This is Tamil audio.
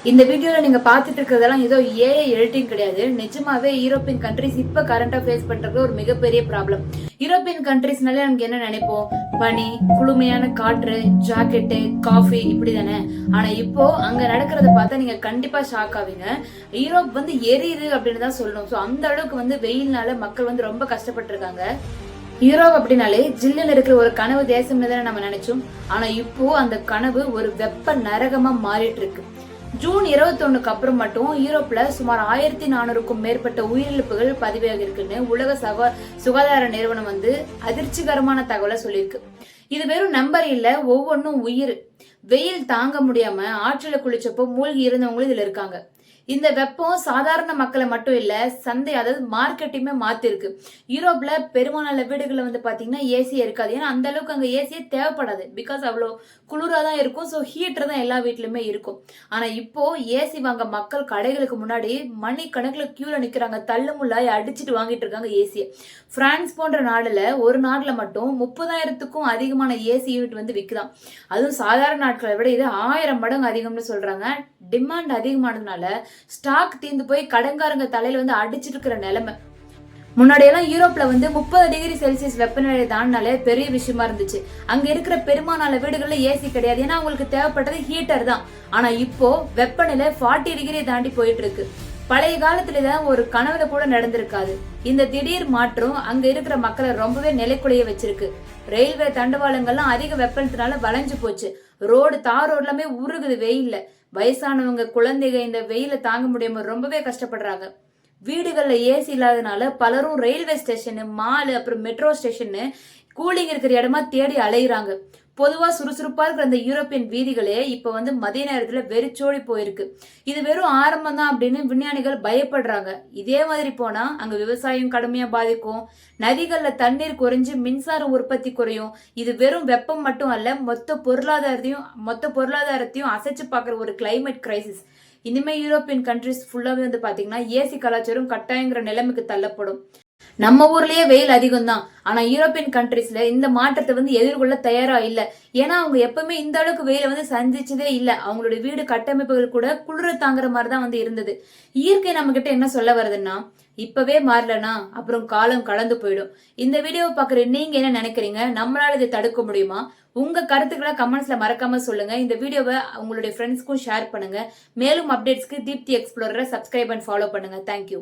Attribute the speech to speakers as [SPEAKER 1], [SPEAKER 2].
[SPEAKER 1] இந்த வீடியோல நீங்க பாத்துட்டு இருக்கிறதெல்லாம் ஏதோ ஏஐ எடிட்டிங் கிடையாது. நிஜமாவே யூரோப்பியன் கண்ட்ரிஸ் இப்ப கரண்டா ஃபேஸ் பண்றது ஒரு மிகப்பெரிய ப்ராப்ளம். யூரோப்பியன் கண்ட்ரிஸ்னாலே நமக்கு என்ன நினைப்போம்? பனி, குளுமையான காற்று, ஜாக்கெட்டு, காஃபி இப்படி தானே. ஆனா இப்போ அங்க நடக்கிறத பார்த்தா நீங்க கண்டிப்பா ஷாக் ஆவீங்க. யூரோப் எரியுது அப்படின்னு தான் சொல்லணும். ஸோ அந்த அளவுக்கு வெயில்னால மக்கள் ரொம்ப கஷ்டப்பட்டு இருக்காங்க. யூரோப் அப்படின்னாலே ஜில்லுன்னு இருக்கிற ஒரு கனவு தேசம்னு தானே நம்ம நினைச்சோம். ஆனா இப்போ அந்த கனவு ஒரு வெப்ப நரகமா மாறிட்டு இருக்கு. ஜூன் 21க்கு அப்புறம் மட்டும் யூரோப்ல சுமார் 1400க்கும் மேற்பட்ட உயிரிழப்புகள் பதிவாகி இருக்குன்னு உலக சுகாதார நிறுவனம் அதிர்ச்சிகரமான தகவலை சொல்லியிருக்கு. இது வெறும் நம்பர் இல்ல, ஒவ்வொன்றும் உயிர். வெயில் தாங்க முடியாம ஆற்றில குளிச்சப்போ மூழ்கி இருந்தவங்களும் இதுல இருக்காங்க. இந்த வெப்பம் சாதாரண மக்களை மட்டும் இல்ல, சந்தை அதாவது மார்க்கெட்டுமே மாத்திருக்கு. யூரோப்ல பெரும்பாலான வீடுகள்ல பாத்தீங்கன்னா ஏசி இருக்காது. ஏன்னா அந்த அளவுக்கு அங்க ஏசியே தேவைப்படாது. பிகாஸ் அவ்வளோ குளிரா தான் இருக்கும். ஸோ ஹீட்டர் தான் எல்லா வீட்லயுமே இருக்கும். ஆனா இப்போ ஏசி வாங்க மக்கள் கடைகளுக்கு முன்னாடி மணி கணக்குல கியூல நிக்கிறாங்க. தள்ளுமுள்ளாய் அடிச்சுட்டு வாங்கிட்டு இருக்காங்க ஏசியை. பிரான்ஸ் போன்ற நாடுல ஒரு நாட்டுல மட்டும் 30,000க்கும் அதிகமான ஏசி யூனிட் விற்குதான். அதுவும் சாதாரண நாட்களை விட இது 1000 மடங்கு அதிகம்னு சொல்றாங்க. டிமாண்ட் அதிகமானதுனால ஸ்டாக் தீர்ந்து போய் கடன்காரங்க தலையில அடிச்சிட்டு இருக்கிற நிலைமை. முன்னாடியெல்லாம் யூரோப்ல 30°C வெப்பநிலை தாண்டினாலே பெரிய விஷயமா இருந்துச்சு. அங்க இருக்கிற பெரும்பாலான வீடுகள்ல ஏசி கிடையாது. ஏன்னா அவங்களுக்கு தேவைப்பட்டது ஹீட்டர் தான். ஆனா இப்போ வெப்பநிலை 40° தாண்டி போயிட்டு இருக்கு. பழைய காலத்துலதான் ஒரு கனவுல கூட நடந்திருக்காது. இந்த திடீர் மாற்றம் அங்க இருக்கிற மக்களை ரொம்பவே நிலைக்குலைய வச்சிருக்கு. ரயில்வே தண்டவாளங்கள்லாம் அதிக வெப்பத்தினால வளைஞ்சு போச்சு. தார் ரோடு எல்லாமே உருகுது வெயில்ல. வயசானவங்க, குழந்தைங்க இந்த வெயில தாங்க முடியாம ரொம்பவே கஷ்டப்படுறாங்க. வீடுகள்ல ஏசி இல்லாதனால பலரும் ரயில்வே ஸ்டேஷன், மாலு, அப்புறம் மெட்ரோ ஸ்டேஷன் கூலிங் இருக்கிற இடமா தேடி அலையுறாங்க. பொதுவா சுறுசுறுப்பா இருக்கிற அந்த யூரோப்பியன் வீதிகளே இப்ப மதிய நேரத்துல வெறிச்சோடி போயிருக்கு. இது வெறும் ஆரம்பம் தான் அப்படின்னு விஞ்ஞானிகள் பயப்படுறாங்க. இதே மாதிரி போனா அங்க விவசாயம் கடுமையா பாதிக்கும். நதிகள்ல தண்ணீர் குறைஞ்சு மின்சார உற்பத்தி குறையும். இது வெறும் வெப்பம் மட்டும் அல்ல, மொத்த பொருளாதாரத்தையும் அசைச்சு பாக்குற ஒரு கிளைமேட் கிரைசிஸ். இனிமே யூரோப்பியன் கண்ட்ரிஸ் ஃபுல்லாவே பாத்தீங்கன்னா ஏசி கலாச்சாரம் கட்டாயங்கிற நிலைமைக்கு தள்ளப்படும். நம்ம ஊர்லயே வெயில் அதிகம் தான். ஆனா யூரோப்பியன் கண்ட்ரிஸ்ல இந்த மாற்றத்தை எதிர்கொள்ள தயாரா இல்ல. ஏன்னா அவங்க எப்பவுமே இந்த அளவுக்கு வெயில சந்திச்சதே இல்ல. அவங்களுடைய வீடு கட்டமைப்புகள் கூட குளிர தாங்குற மாதிரிதான் இருந்தது. இயற்கை நம்ம கிட்ட என்ன சொல்ல வருதுன்னா, இப்பவே மாறலனா அப்புறம் காலம் கடந்து போயிடும். இந்த வீடியோவை பாக்குற நீங்க என்ன நினைக்கிறீங்க? நம்மளால இதை தடுக்க முடியுமா? உங்க கருத்துக்களை கமெண்ட்ஸ்ல மறக்காம சொல்லுங்க. இந்த வீடியோவை உங்களுடைய ஃப்ரெண்ட்ஸ்க்கும் ஷேர் பண்ணுங்க. மேலும் அப்டேட்ஸ்க்கு தீப்தி எக்ஸ்ப்ளோரரை சப்ஸ்கிரைப் அண்ட் ஃபாலோ பண்ணுங்க. தேங்க்யூ.